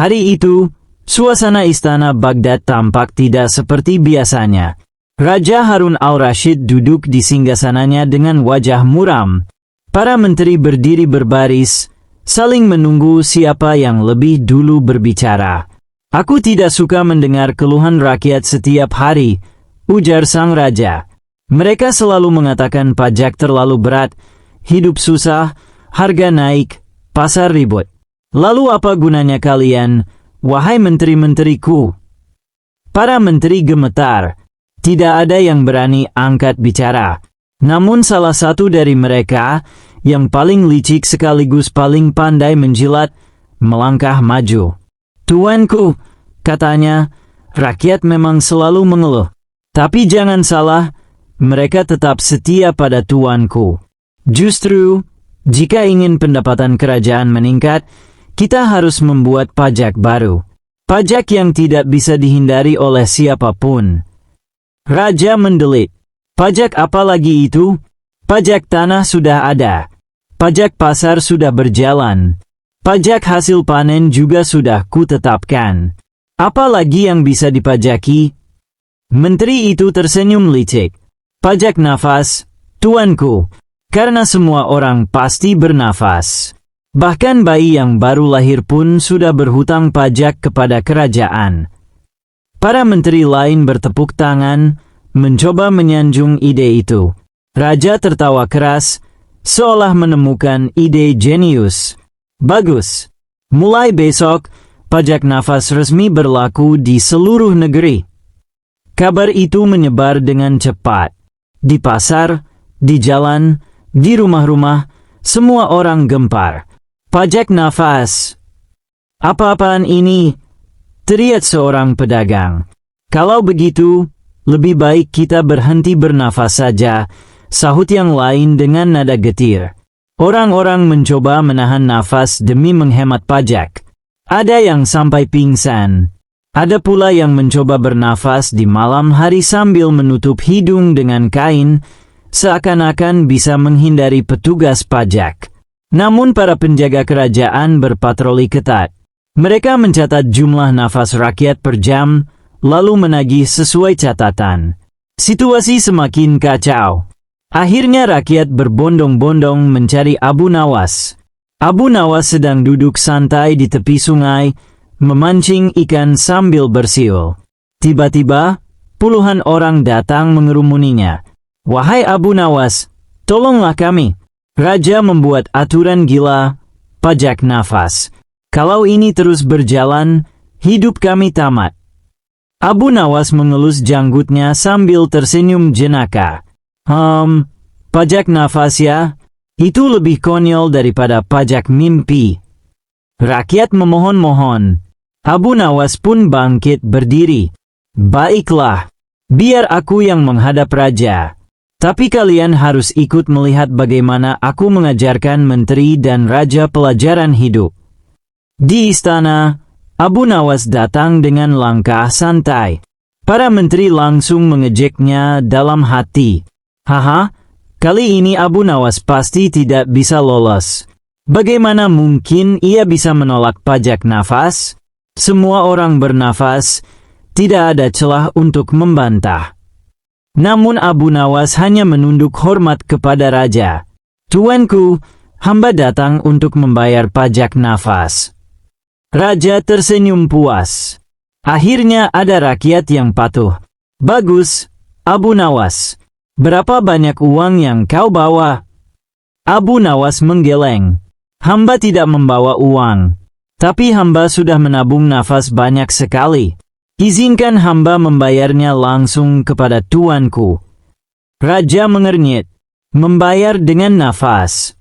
Hari itu, suasana istana Baghdad tampak tidak seperti biasanya. Raja Harun al-Rashid duduk di singgasananya dengan wajah muram. Para menteri berdiri berbaris, saling menunggu siapa yang lebih dulu berbicara. Aku tidak suka mendengar keluhan rakyat setiap hari, ujar sang raja. Mereka selalu mengatakan pajak terlalu berat, hidup susah, harga naik, pasar ribut. Lalu apa gunanya kalian, wahai menteri-menteriku? Para menteri gemetar. Tidak ada yang berani angkat bicara. Namun salah satu dari mereka, yang paling licik sekaligus paling pandai menjilat, melangkah maju. Tuanku, katanya, rakyat memang selalu mengeluh. Tapi jangan salah, mereka tetap setia pada tuanku. Justru, jika ingin pendapatan kerajaan meningkat, kita harus membuat pajak baru. Pajak yang tidak bisa dihindari oleh siapapun. Raja mendelik. Pajak apa lagi itu? Pajak tanah sudah ada. Pajak pasar sudah berjalan. Pajak hasil panen juga sudah kutetapkan. Apa lagi yang bisa dipajaki? Menteri itu tersenyum licik. Pajak nafas, tuanku, karena semua orang pasti bernafas. Bahkan bayi yang baru lahir pun sudah berhutang pajak kepada kerajaan. Para menteri lain bertepuk tangan, mencoba menyanjung ide itu. Raja tertawa keras, seolah menemukan ide jenius. Bagus. Mulai besok, pajak nafas resmi berlaku di seluruh negeri. Kabar itu menyebar dengan cepat. Di pasar, di jalan, di rumah-rumah, semua orang gempar. Pajak nafas. Apa-apaan ini? Teriak seorang pedagang. Kalau begitu, lebih baik kita berhenti bernafas saja, sahut yang lain dengan nada getir. Orang-orang mencoba menahan nafas demi menghemat pajak. Ada yang sampai pingsan. Ada pula yang mencoba bernafas di malam hari sambil menutup hidung dengan kain, seakan-akan bisa menghindari petugas pajak. Namun para penjaga kerajaan berpatroli ketat. Mereka mencatat jumlah nafas rakyat per jam, lalu menagih sesuai catatan. Situasi semakin kacau. Akhirnya rakyat berbondong-bondong mencari Abu Nawas. Abu Nawas sedang duduk santai di tepi sungai, memancing ikan sambil bersiul. Tiba-tiba, puluhan orang datang mengerumuninya. Wahai Abu Nawas, tolonglah kami. Raja membuat aturan gila, pajak nafas. Kalau ini terus berjalan, hidup kami tamat. Abu Nawas mengelus janggutnya sambil tersenyum jenaka. Pajak nafas ya? Itu lebih konyol daripada pajak mimpi. Rakyat memohon-mohon. Abu Nawas pun bangkit berdiri. Baiklah, biar aku yang menghadap raja. Tapi kalian harus ikut melihat bagaimana aku mengajarkan menteri dan raja pelajaran hidup. Di istana, Abu Nawas datang dengan langkah santai. Para menteri langsung mengejeknya dalam hati. Haha, kali ini Abu Nawas pasti tidak bisa lolos. Bagaimana mungkin ia bisa menolak pajak nafas? Semua orang bernafas, tidak ada celah untuk membantah. Namun Abu Nawas hanya menunduk hormat kepada raja. Tuanku, hamba datang untuk membayar pajak nafas. Raja tersenyum puas. Akhirnya ada rakyat yang patuh. Bagus, Abu Nawas. Berapa banyak uang yang kau bawa? Abu Nawas menggeleng. Hamba tidak membawa uang. Tapi hamba sudah menabung nafas banyak sekali. Izinkan hamba membayarnya langsung kepada tuanku. Raja mengernyit. Membayar dengan nafas.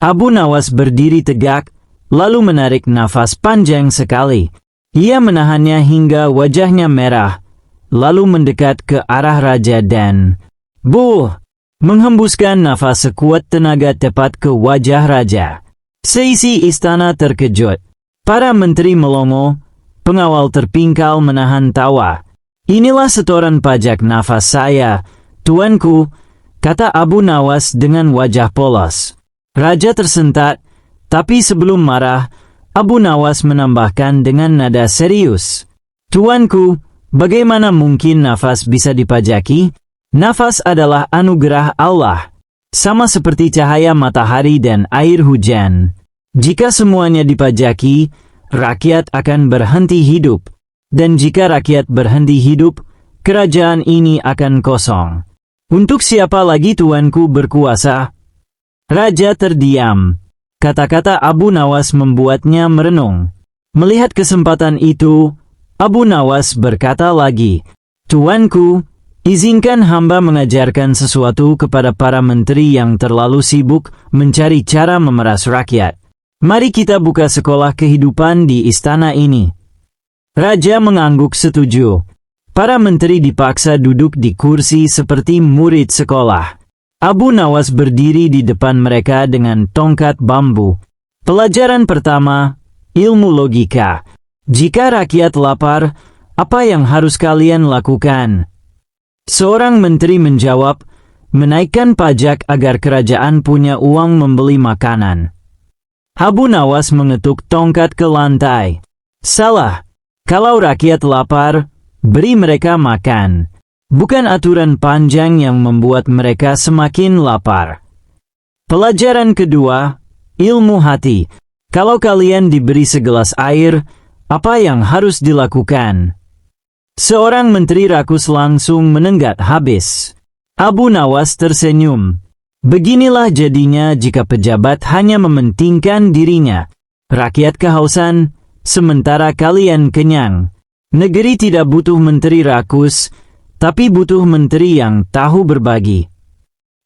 Abu Nawas berdiri tegak, lalu menarik nafas panjang sekali. Ia menahannya hingga wajahnya merah, lalu mendekat ke arah raja dan menghembuskan nafas sekuat tenaga tepat ke wajah raja. Seisi istana terkejut. Para menteri melongo, pengawal terpingkal menahan tawa. Inilah setoran pajak nafas saya, tuanku, kata Abu Nawas dengan wajah polos. Raja tersentak, tapi sebelum marah, Abu Nawas menambahkan dengan nada serius. Tuanku, bagaimana mungkin nafas bisa dipajaki? Nafas adalah anugerah Allah, sama seperti cahaya matahari dan air hujan. Jika semuanya dipajaki, rakyat akan berhenti hidup. Dan jika rakyat berhenti hidup, kerajaan ini akan kosong. Untuk siapa lagi tuanku berkuasa? Raja terdiam. Kata-kata Abu Nawas membuatnya merenung. Melihat kesempatan itu, Abu Nawas berkata lagi, Tuanku, izinkan hamba mengajarkan sesuatu kepada para menteri yang terlalu sibuk mencari cara memeras rakyat. Mari kita buka sekolah kehidupan di istana ini. Raja mengangguk setuju. Para menteri dipaksa duduk di kursi seperti murid sekolah. Abu Nawas berdiri di depan mereka dengan tongkat bambu. Pelajaran pertama, ilmu logika. Jika rakyat lapar, apa yang harus kalian lakukan? Seorang menteri menjawab, menaikkan pajak agar kerajaan punya uang membeli makanan. Abu Nawas mengetuk tongkat ke lantai. Salah. Kalau rakyat lapar, beri mereka makan. Bukan aturan panjang yang membuat mereka semakin lapar. Pelajaran kedua, ilmu hati. Kalau kalian diberi segelas air, apa yang harus dilakukan? Seorang menteri rakus langsung menenggak habis. Abu Nawas tersenyum. Beginilah jadinya jika pejabat hanya mementingkan dirinya. Rakyat kehausan, sementara kalian kenyang. Negeri tidak butuh menteri rakus, tapi butuh menteri yang tahu berbagi.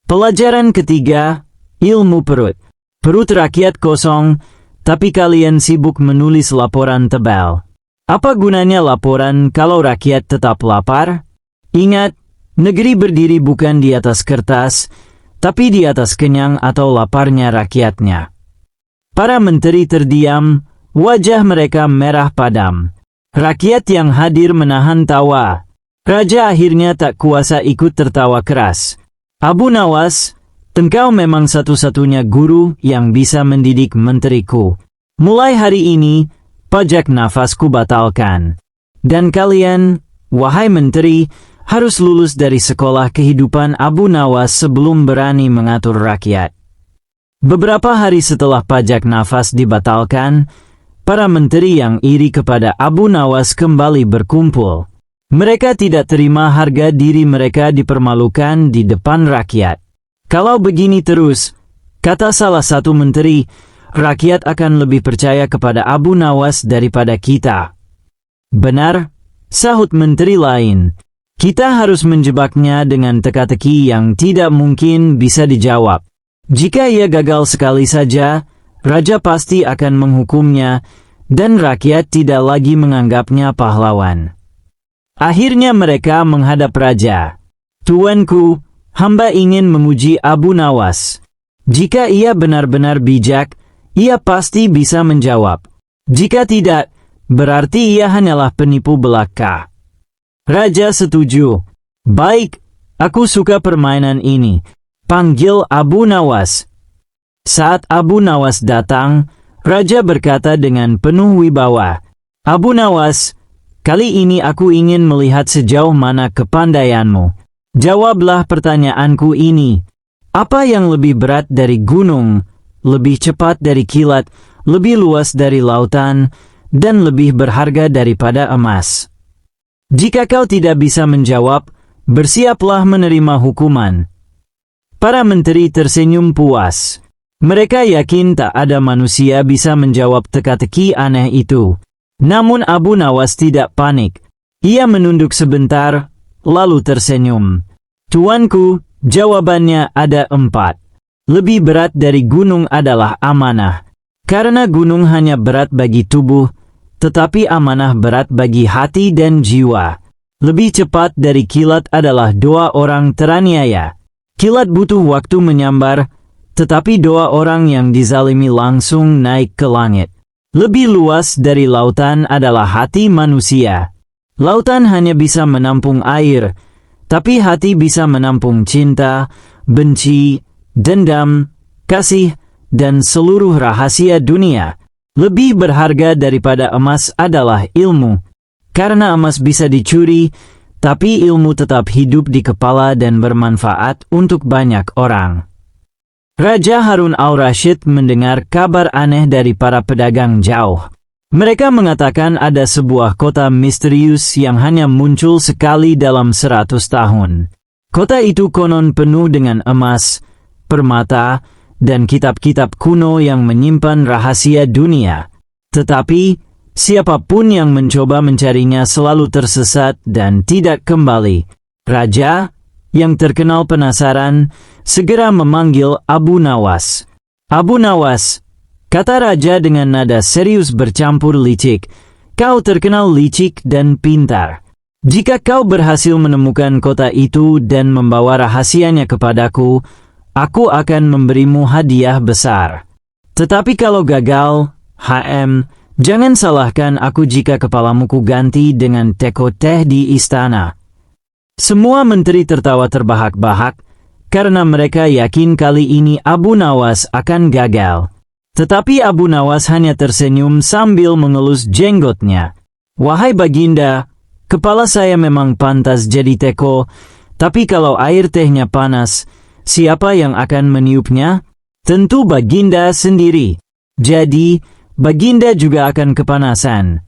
Pelajaran ketiga, ilmu perut. Perut rakyat kosong, tapi kalian sibuk menulis laporan tebal. Apa gunanya laporan kalau rakyat tetap lapar? Ingat, negeri berdiri bukan di atas kertas, tapi di atas kenyang atau laparnya rakyatnya. Para menteri terdiam, wajah mereka merah padam. Rakyat yang hadir menahan tawa. Raja akhirnya tak kuasa ikut tertawa keras. Abu Nawas, engkau memang satu-satunya guru yang bisa mendidik menteriku. Mulai hari ini, pajak nafasku batalkan. Dan kalian, wahai menteri, harus lulus dari sekolah kehidupan Abu Nawas sebelum berani mengatur rakyat. Beberapa hari setelah pajak nafas dibatalkan, para menteri yang iri kepada Abu Nawas kembali berkumpul. Mereka tidak terima harga diri mereka dipermalukan di depan rakyat. Kalau begini terus, kata salah satu menteri, rakyat akan lebih percaya kepada Abu Nawas daripada kita. Benar, sahut menteri lain. Kita harus menjebaknya dengan teka-teki yang tidak mungkin bisa dijawab. Jika ia gagal sekali saja, raja pasti akan menghukumnya, dan rakyat tidak lagi menganggapnya pahlawan. Akhirnya mereka menghadap raja. Tuanku, hamba ingin memuji Abu Nawas. Jika ia benar-benar bijak, ia pasti bisa menjawab. Jika tidak, berarti ia hanyalah penipu belaka. Raja setuju. Baik, aku suka permainan ini. Panggil Abu Nawas. Saat Abu Nawas datang, raja berkata dengan penuh wibawa, Abu Nawas, kali ini aku ingin melihat sejauh mana kepandaianmu. Jawablah pertanyaanku ini. Apa yang lebih berat dari gunung, lebih cepat dari kilat, lebih luas dari lautan, dan lebih berharga daripada emas? Jika kau tidak bisa menjawab, bersiaplah menerima hukuman. Para menteri tersenyum puas. Mereka yakin tak ada manusia bisa menjawab teka-teki aneh itu. Namun Abu Nawas tidak panik. Ia menunduk sebentar, lalu tersenyum. Tuanku, jawabannya ada 4. Lebih berat dari gunung adalah amanah. Karena gunung hanya berat bagi tubuh, tetapi amanah berat bagi hati dan jiwa. Lebih cepat dari kilat adalah doa orang teraniaya. Kilat butuh waktu menyambar, tetapi doa orang yang dizalimi langsung naik ke langit. Lebih luas dari lautan adalah hati manusia. Lautan hanya bisa menampung air, tapi hati bisa menampung cinta, benci, dendam, kasih, dan seluruh rahasia dunia. Lebih berharga daripada emas adalah ilmu. Karena emas bisa dicuri, tapi ilmu tetap hidup di kepala dan bermanfaat untuk banyak orang. Raja Harun al-Rasyid mendengar kabar aneh dari para pedagang jauh. Mereka mengatakan ada sebuah kota misterius yang hanya muncul sekali dalam 100 tahun. Kota itu konon penuh dengan emas, permata, dan kitab-kitab kuno yang menyimpan rahasia dunia. Tetapi, siapapun yang mencoba mencarinya selalu tersesat dan tidak kembali. Raja, yang terkenal penasaran, segera memanggil Abu Nawas. "Abu Nawas," kata raja dengan nada serius bercampur licik, "kau terkenal licik dan pintar. Jika kau berhasil menemukan kota itu dan membawa rahasianya kepadaku, aku akan memberimu hadiah besar. Tetapi kalau gagal, jangan salahkan aku jika kepalamu ku ganti dengan teko teh di istana." Semua menteri tertawa terbahak-bahak, karena mereka yakin kali ini Abu Nawas akan gagal. Tetapi Abu Nawas hanya tersenyum sambil mengelus jenggotnya. "Wahai baginda, kepala saya memang pantas jadi teko, tapi kalau air tehnya panas, siapa yang akan meniupnya? Tentu baginda sendiri. Jadi, baginda juga akan kepanasan."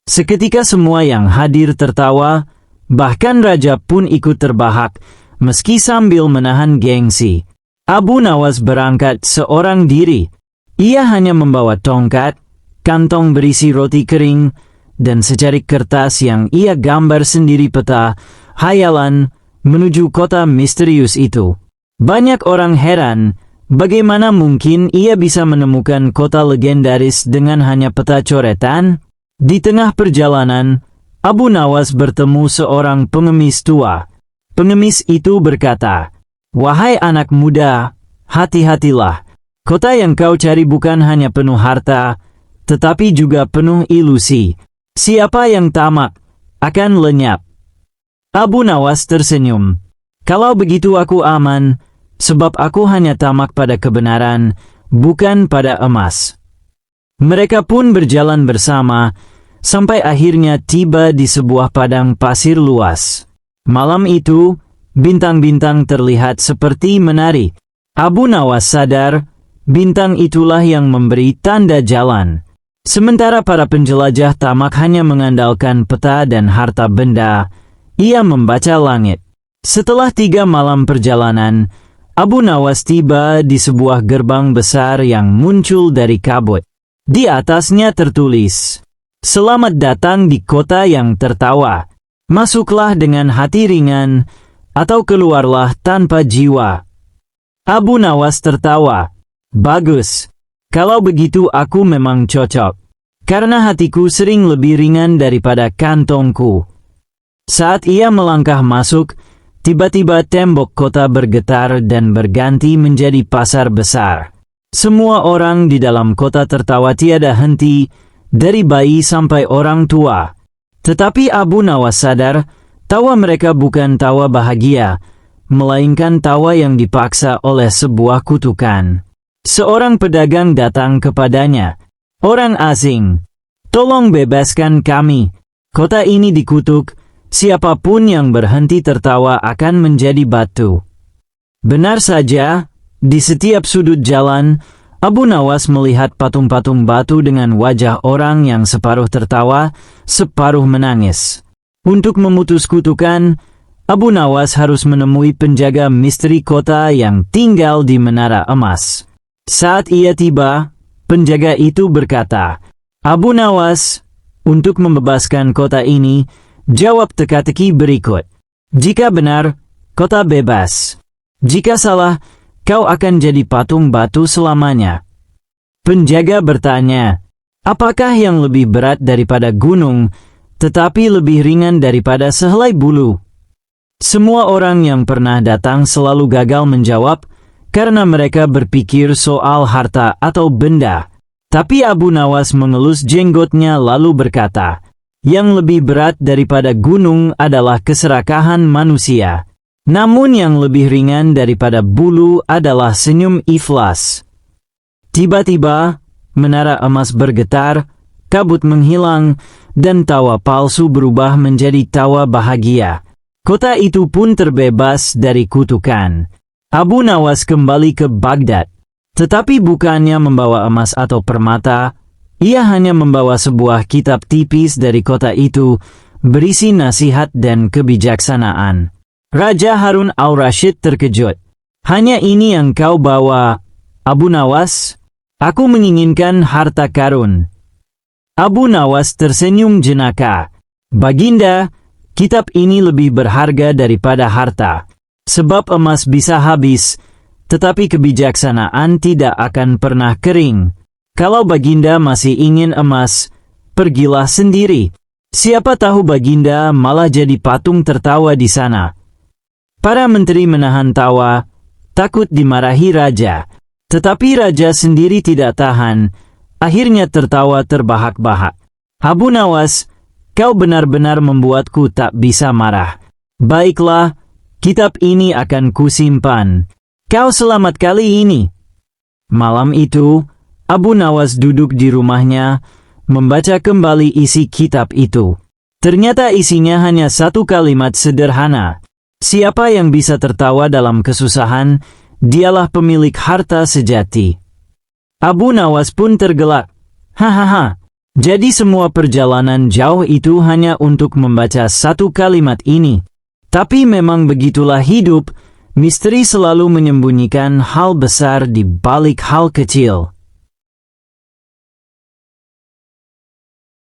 Seketika semua yang hadir tertawa, bahkan raja pun ikut terbahak, meski sambil menahan gengsi. Abu Nawas berangkat seorang diri. Ia hanya membawa tongkat, kantong berisi roti kering, dan secarik kertas yang ia gambar sendiri peta, hayalan, menuju kota misterius itu. Banyak orang heran, bagaimana mungkin ia bisa menemukan kota legendaris dengan hanya peta coretan? Di tengah perjalanan, Abu Nawas bertemu seorang pengemis tua. Pengemis itu berkata, "Wahai anak muda, hati-hatilah. Kota yang kau cari bukan hanya penuh harta, tetapi juga penuh ilusi. Siapa yang tamak akan lenyap." Abu Nawas tersenyum. "Kalau begitu aku aman, sebab aku hanya tamak pada kebenaran, bukan pada emas." Mereka pun berjalan bersama, sampai akhirnya tiba di sebuah padang pasir luas. Malam itu, bintang-bintang terlihat seperti menari. Abu Nawas sadar, bintang itulah yang memberi tanda jalan. Sementara para penjelajah tamak hanya mengandalkan peta dan harta benda, ia membaca langit. Setelah 3 malam perjalanan, Abu Nawas tiba di sebuah gerbang besar yang muncul dari kabut. Di atasnya tertulis, "Selamat datang di kota yang tertawa. Masuklah dengan hati ringan, atau keluarlah tanpa jiwa." Abu Nawas tertawa. "Bagus. Kalau begitu aku memang cocok. Karena hatiku sering lebih ringan daripada kantongku." Saat ia melangkah masuk, tiba-tiba tembok kota bergetar dan berganti menjadi pasar besar. Semua orang di dalam kota tertawa tiada henti, dari bayi sampai orang tua. Tetapi Abu Nawas sadar, tawa mereka bukan tawa bahagia, melainkan tawa yang dipaksa oleh sebuah kutukan. Seorang pedagang datang kepadanya. "Orang asing, tolong bebaskan kami. Kota ini dikutuk, siapapun yang berhenti tertawa akan menjadi batu." Benar saja, di setiap sudut jalan, Abu Nawas melihat patung-patung batu dengan wajah orang yang separuh tertawa, separuh menangis. Untuk memutus kutukan, Abu Nawas harus menemui penjaga misteri kota yang tinggal di Menara Emas. Saat ia tiba, penjaga itu berkata, "Abu Nawas, untuk membebaskan kota ini, jawab teka-teki berikut. Jika benar, kota bebas. Jika salah, kau akan jadi patung batu selamanya." Penjaga bertanya, "Apakah yang lebih berat daripada gunung, tetapi lebih ringan daripada sehelai bulu?" Semua orang yang pernah datang selalu gagal menjawab, karena mereka berpikir soal harta atau benda. Tapi Abu Nawas mengelus jenggotnya lalu berkata, "Yang lebih berat daripada gunung adalah keserakahan manusia. Namun yang lebih ringan daripada bulu adalah senyum ikhlas." Tiba-tiba, menara emas bergetar, kabut menghilang, dan tawa palsu berubah menjadi tawa bahagia. Kota itu pun terbebas dari kutukan. Abu Nawas kembali ke Baghdad. Tetapi bukannya membawa emas atau permata, ia hanya membawa sebuah kitab tipis dari kota itu, berisi nasihat dan kebijaksanaan. Raja Harun al-Rashid terkejut. "Hanya ini yang kau bawa, Abu Nawas? Aku menginginkan harta karun." Abu Nawas tersenyum jenaka. "Baginda, kitab ini lebih berharga daripada harta. Sebab emas bisa habis, tetapi kebijaksanaan tidak akan pernah kering. Kalau Baginda masih ingin emas, pergilah sendiri. Siapa tahu Baginda malah jadi patung tertawa di sana." Para menteri menahan tawa, takut dimarahi raja. Tetapi raja sendiri tidak tahan, akhirnya tertawa terbahak-bahak. "Abu Nawas, kau benar-benar membuatku tak bisa marah. Baiklah, kitab ini akan kusimpan. Kau selamat kali ini." Malam itu, Abu Nawas duduk di rumahnya, membaca kembali isi kitab itu. Ternyata isinya hanya satu kalimat sederhana. "Siapa yang bisa tertawa dalam kesusahan, dialah pemilik harta sejati." Abu Nawas pun tergelak. Hahaha, jadi semua perjalanan jauh itu hanya untuk membaca satu kalimat ini. Tapi memang begitulah hidup, misteri selalu menyembunyikan hal besar di balik hal kecil.